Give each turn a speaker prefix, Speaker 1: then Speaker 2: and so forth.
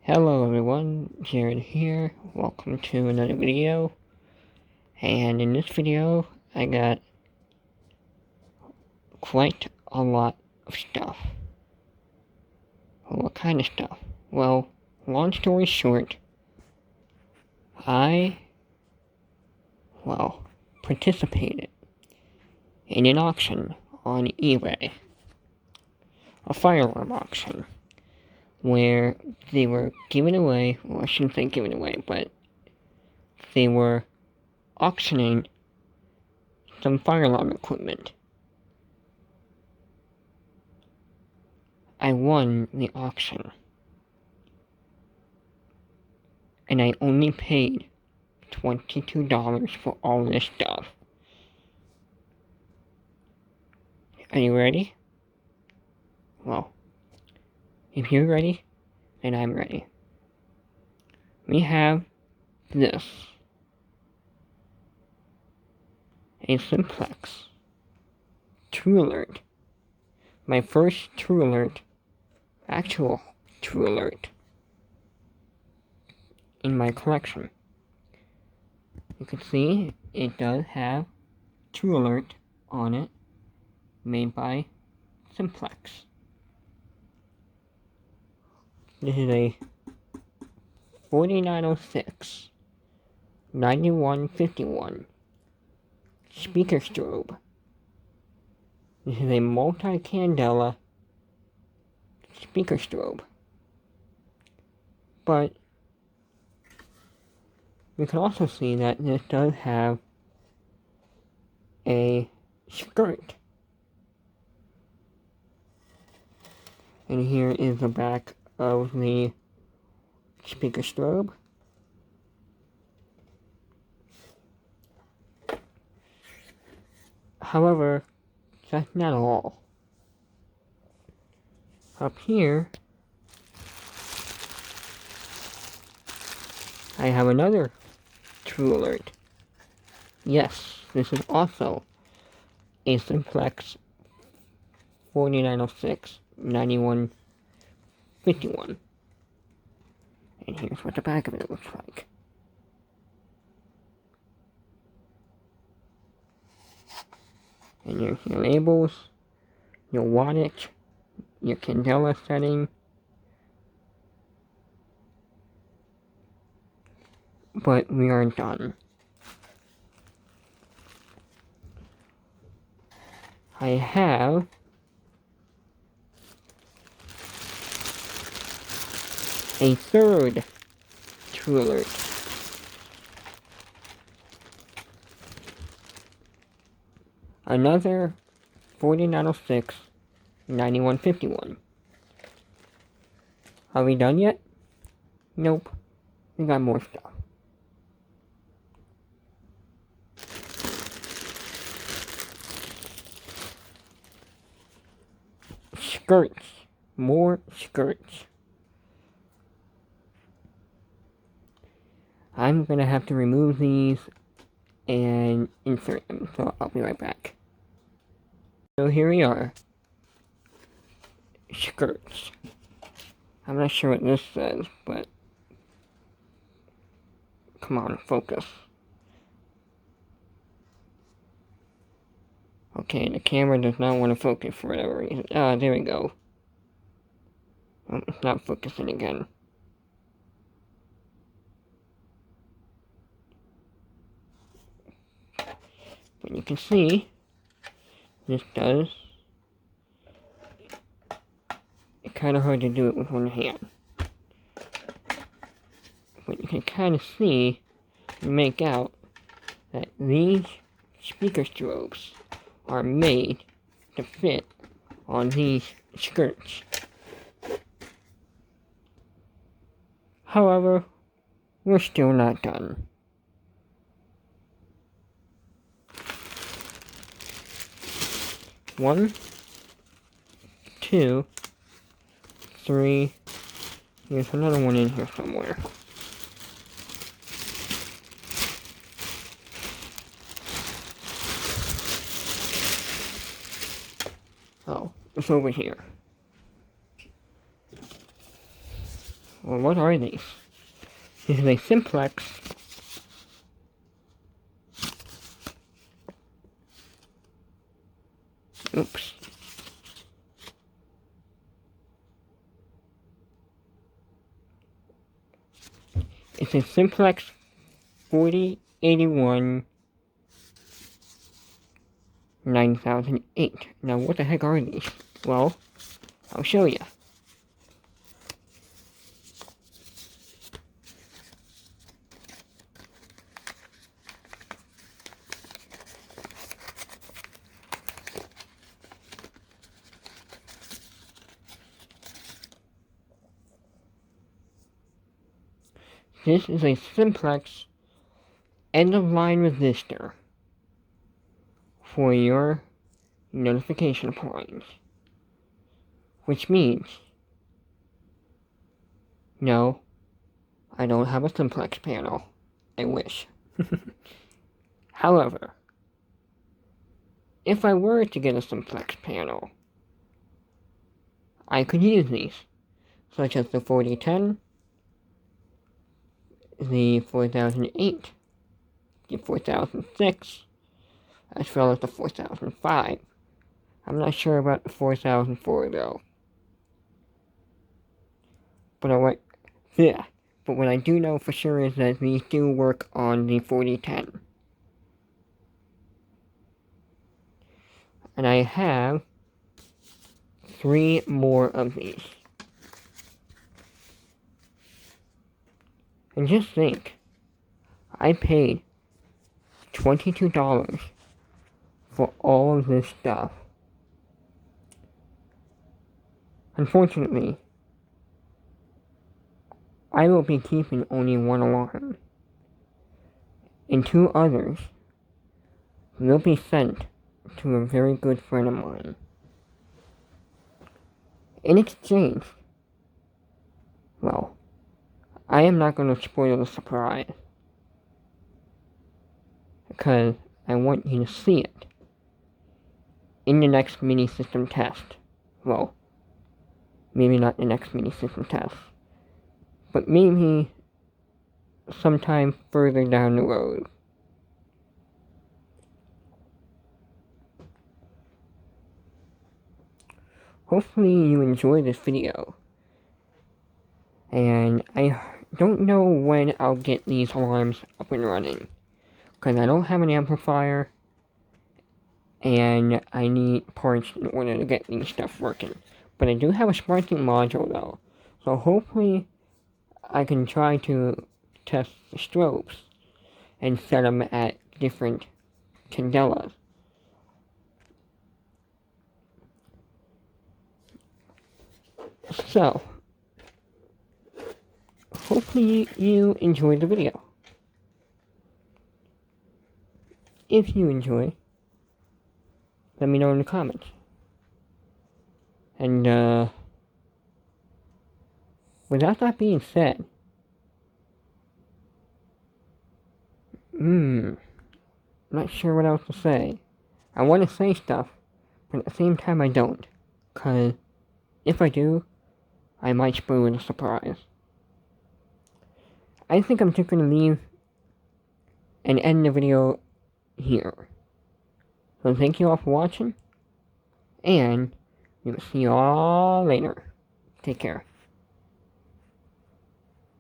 Speaker 1: Hello everyone, Jared here. Welcome to another video. And in this video, I got quite a lot of stuff. What kind of stuff? Well, long story short, I participated in an auction on eBay. A firearm auction. Where they were giving away, well I shouldn't say giving away, but they were auctioning some firearm equipment. I won the auction. And I only paid $22 for all this stuff. Are you ready? Well, if you're ready, then I'm ready. We have this. A Simplex True Alert. My first True Alert, actual True Alert, in my collection. You can see it does have True Alert on it, made by Simplex. This is a 4906 9151 speaker strobe. This is a multi-candela speaker strobe. But we can also see that this does have a skirt. And here is the back of the speaker strobe. However, that's not all. Up here, I have another True Alert. Yes, this is also a Simplex 4906 9151. And here's what the back of it looks like. And here's your labels, your wattage, your candela setting. But we are done. I have a third True Alert. Another 4906 9151. Are we done yet? Nope. We got more stuff. Skirts. More skirts. I'm gonna have to remove these and insert them, so I'll be right back. So here we are. Skirts. I'm not sure what this says, but come on, focus. Okay, the camera does not want to focus for whatever reason. Ah, there we go. Oh, it's not focusing again. But you can see, this does. It's kind of hard to do it with one hand. But you can kind of see and make out that these speaker strobes are made to fit on these skirts. However, we're still not done. One, two, three. There's another one in here somewhere. Oh, it's over here. Well, what are these? This is a simplex. Oops. It's a simplex 4081 9008. Now, what the heck are these? Well, I'll show you. This is a simplex end-of-line resistor for your notification points. Which means, no, I don't have a simplex panel. I wish. However, if I were to get a simplex panel, I could use these, such as the 4010, the 4008, the 4006, as well as the 4005. I'm not sure about the 4004 though. But what I do know for sure is that these do work on the 4010. And I have 3 more of these. And just think, I paid $22 for all of this stuff. Unfortunately, I will be keeping only one alarm, and 2 others will be sent to a very good friend of mine. In exchange, well, I am not going to spoil the surprise, because I want you to see it in the next mini-system test. Well, maybe not the next mini-system test, but maybe sometime further down the road. Hopefully you enjoy this video, and I don't know when I'll get these alarms up and running, because I don't have an amplifier, and I need parts in order to get these stuff working. But I do have a SmartSync module though, so hopefully I can try to test the strobes and set them at different candelas. So, hopefully you enjoyed the video. If you enjoy, let me know in the comments. And, without that being said, not sure what else to say. I want to say stuff, but at the same time I don't. Because if I do, I might spoil the surprise. I think I'm just going to leave and end the video here. So thank you all for watching, and we will see you all later. Take care.